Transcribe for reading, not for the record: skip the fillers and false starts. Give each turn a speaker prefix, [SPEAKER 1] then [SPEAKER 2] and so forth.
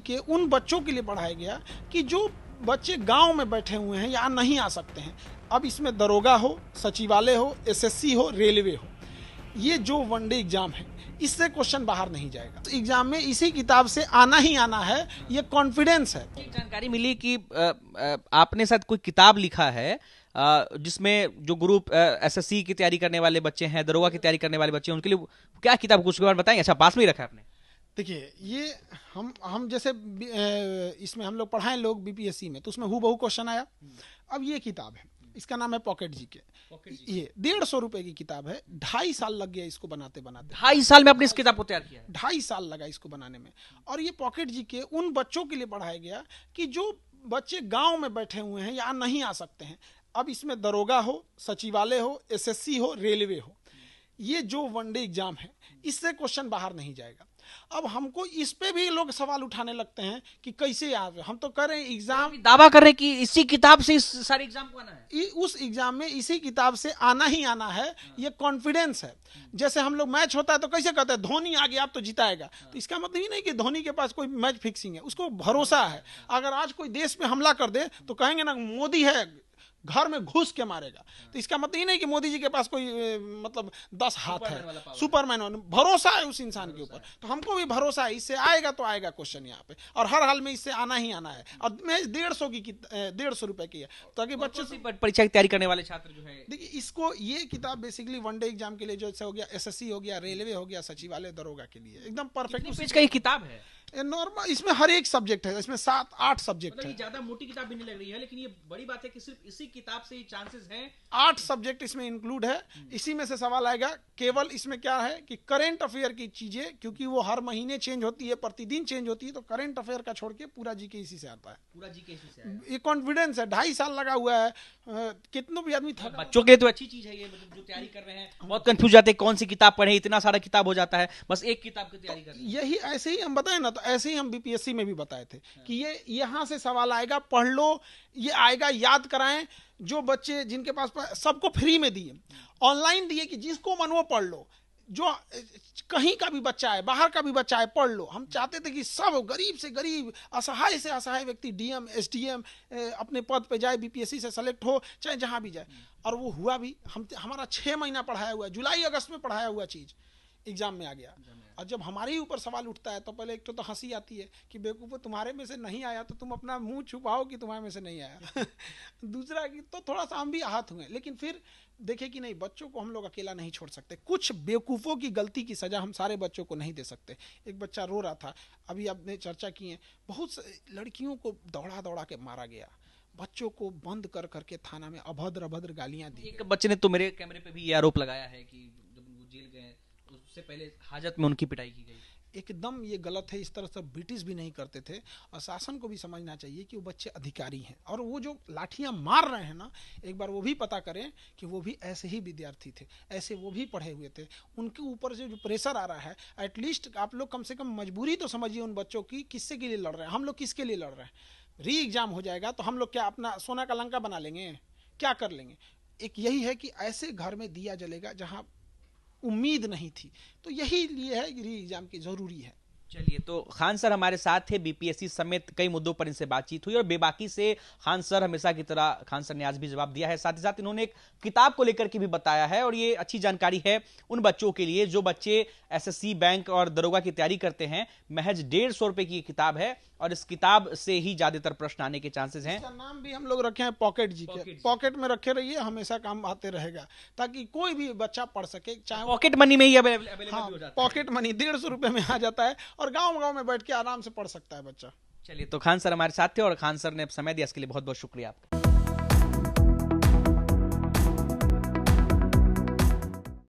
[SPEAKER 1] के उन बच्चों के लिए बढ़ाया गया कि जो बच्चे गांव में बैठे हुए हैं या नहीं आ सकते हैं। अब इसमें दरोगा हो, सचिवालय हो, एसएससी हो, रेलवे हो, ये जो वनडे एग्जाम है इससे क्वेश्चन बाहर नहीं जाएगा। एग्जाम में इसी किताब से आना ही आना है, ये कॉन्फिडेंस है।
[SPEAKER 2] एक जानकारी मिली कि आपने शायद कोई किताब लिखा है जिसमें जो ग्रुप एसएससी की तैयारी करने वाले बच्चे हैं, दरोगा की तैयारी करने वाले बच्चे हैं, उनके लिए क्या किताब, कुछ के बारे में बताएंगे? अच्छा, पास में ही रखा है आपने।
[SPEAKER 1] देखिए, ये हम जैसे इसमें हम लोग पढ़ाएं लोग बीपीएससी में, तो उसमें हूबहू क्वेश्चन आया। अब ये किताब है, इसका नाम है पॉकेट जीके। ये 150 रुपए की किताब है। 2.5 साल लग गया इसको बनाते बनाते।
[SPEAKER 2] 2.5 साल में आपने इस किताब को तैयार किया?
[SPEAKER 1] 2.5 साल लगा इसको बनाने में। और ये पॉकेट जीके उन बच्चों के लिए बढ़ाया गया कि जो बच्चे गांव में बैठे हुए हैं या नहीं आ सकते हैं। अब इसमें दरोगा हो, सचिवालय हो, एसएससी हो, रेलवे हो, ये जो वनडे एग्जाम है इससे क्वेश्चन बाहर नहीं जाएगा। अब हमको इस पे भी लोग सवाल उठाने लगते हैं कि कैसे आवे। हम तो कर रहे हैं एग्जाम,
[SPEAKER 2] दावा कर रहे हैं कि इसी किताब से इस सारे एग्जाम को आना है।
[SPEAKER 1] उस एग्जाम में इसी किताब से आना ही आना है, ये कॉन्फिडेंस है। जैसे हम लोग मैच होता है तो कैसे कहते हैं धोनी आ गया अब तो जिताएगा, तो इसका मतलब ही नहीं कि धोनी के पास कोई मैच फिक्सिंग है, उसको भरोसा है। अगर आज कोई देश पे हमला कर दे तो कहेंगे ना मोदी है, घर में घुस के मारेगा। तो इसका मतलब ही नहीं कि मोदी जी के पास कोई मतलब 10 हाथ है, सुपरमैन। भरोसा है उस इंसान के ऊपर, तो हमको भी भरोसा है इससे आएगा तो आएगा क्वेश्चन यहाँ पे, और हर हाल में इससे आना ही आना है। और मैं 150 रुपए की है, ताकि बच्चे से
[SPEAKER 2] परीक्षा की तैयारी करने वाले छात्र जो है,
[SPEAKER 1] देखिए इसको, ये किताब बेसिकली वनडे एग्जाम के लिए, जैसे हो गया एसएससी हो गया, रेलवे हो गया, सचिवालय, दरोगा के लिए एकदम परफेक्ट।
[SPEAKER 2] पेज का ये किताब है
[SPEAKER 1] नॉर्मल, इसमें हर एक सब्जेक्ट है, इसमें 7-8 सब्जेक्ट है।
[SPEAKER 2] ज्यादा मोटी किताब भी नहीं लग रही है, लेकिन ये बड़ी बात है कि सिर्फ इसी किताब से चांसेस हैं।
[SPEAKER 1] 8 सब्जेक्ट इसमें इंक्लूड है। इसी में से सवाल आएगा। केवल इसमें क्या है कि करंट अफेयर की चीजें, क्योंकि वो हर महीने चेंज होती है, प्रतिदिन चेंज होती है, तो करंट अफेयर का छोड़ के पूरा जीके इसी से आता है।
[SPEAKER 2] पूरा जीके इसी से आया।
[SPEAKER 1] ये कॉन्फिडेंस है। 2.5 साल लगा हुआ है। कितनों भी आदमी था।
[SPEAKER 2] बच्चों के लिए तो अच्छी चीज है ये, मतलब जो तैयारी कर रहे हैं बहुत कंफ्यूज जाते हैं कौन सी किताब पढ़े, इतना सारा किताब हो जाता है, बस एक किताब की तैयारी कर।
[SPEAKER 1] यही ऐसे ही हम बताए ना, तो ऐसे ही हम बीपीएससी में भी बताए थे कि ये यहां से सवाल आएगा, पढ़ लो, ये आएगा, याद कराएं। जो बच्चे जिनके पास सबको फ्री में दिए, ऑनलाइन दिए कि जिसको मन वो पढ़ लो। जो कहीं का भी बच्चा है, बाहर का भी बच्चा है, पढ़ लो। हम चाहते थे कि सब गरीब से गरीब, असहाय से असहाय व्यक्ति डीएम, एसडीएम अपने पद पे जाए, बीपीएससी से सेलेक्ट हो, चाहे जहां भी जाए। और वो हुआ भी। हमारा 6 महीना पढ़ाया हुआ, जुलाई अगस्त में पढ़ाया हुआ चीज एग्जाम में आ गया। और जब हमारे ही ऊपर सवाल उठता है तो पहले एक तो हंसी आती है कि बेवकूफ़ो, तुम्हारे में से नहीं आया तो तुम अपना मुंह छुपाओ कि तुम्हारे में से नहीं आया। दूसरा कि तो थोड़ा सा हम भी आहत हुए, लेकिन फिर देखे कि नहीं, बच्चों को हम लोग अकेला नहीं छोड़ सकते। कुछ बेवकूफ़ों की गलती की सजा हम सारे बच्चों को नहीं दे सकते। एक बच्चा रो रहा था, अभी आपने चर्चा की है, बहुत लड़कियों को दौड़ा दौड़ा के मारा गया, बच्चों को बंद कर करके थाना में अभद्र अभद्र गालियां दी।
[SPEAKER 2] एक बच्चे ने तो मेरे कैमरे पे भी ये आरोप लगाया है कि जब वो जेल गए उससे पहले हाजत में उनकी पिटाई की गई।
[SPEAKER 1] एकदम ये गलत है। इस तरह से ब्रिटिश भी नहीं करते थे, और शासन को भी समझना चाहिए कि वो बच्चे अधिकारी हैं। और वो जो लाठियां मार रहे हैं ना, एक बार वो भी पता करें कि वो भी ऐसे ही विद्यार्थी थे, ऐसे वो भी पढ़े हुए थे। उनके ऊपर से जो प्रेशर आ रहा है, एटलीस्ट आप लोग कम से कम मजबूरी तो समझिए उन बच्चों की, किससे के लिए लड़ रहे हैं। हम लोग किसके लिए लड़ रहे हैं? री एग्जाम हो जाएगा तो हम लोग क्या अपना सोना का लंका बना लेंगे? क्या कर लेंगे? एक यही है कि ऐसे घर में दिया जलेगा जहां उम्मीद नहीं थी। तो यही लिए है कि री एग्जाम की जरूरी है।
[SPEAKER 2] चलिए, तो खान सर हमारे साथ थे। बीपीएससी समेत कई मुद्दों पर इनसे बातचीत हुई, और बेबाकी से खान सर हमेशा की तरह खान सर ने आज भी जवाब दिया है। साथ ही साथ इन्होंने एक किताब को लेकर के भी बताया है, और ये अच्छी जानकारी है उन बच्चों के लिए जो बच्चे एसएससी, बैंक और दरोगा की तैयारी करते हैं। महज 150 रुपए की किताब है, और इस किताब से ही ज्यादातर प्रश्न आने के चांसेस हैं।
[SPEAKER 1] इसका नाम भी हम लोग रखे हैं पॉकेट जी के। पॉकेट में रखे रहिए, हमेशा काम आते रहेगा, ताकि कोई भी बच्चा पढ़ सके। चाहे
[SPEAKER 2] पॉकेट मनी में ही अवेलेबल हो जाता है।
[SPEAKER 1] पॉकेट मनी 150 रुपए में आ जाता है, और गांव में बैठ के आराम से पढ़ सकता है बच्चा।
[SPEAKER 2] चलिए, तो खान सर हमारे साथ थे, और खान सर ने समय दिया, इसके लिए बहुत बहुत शुक्रिया आपका।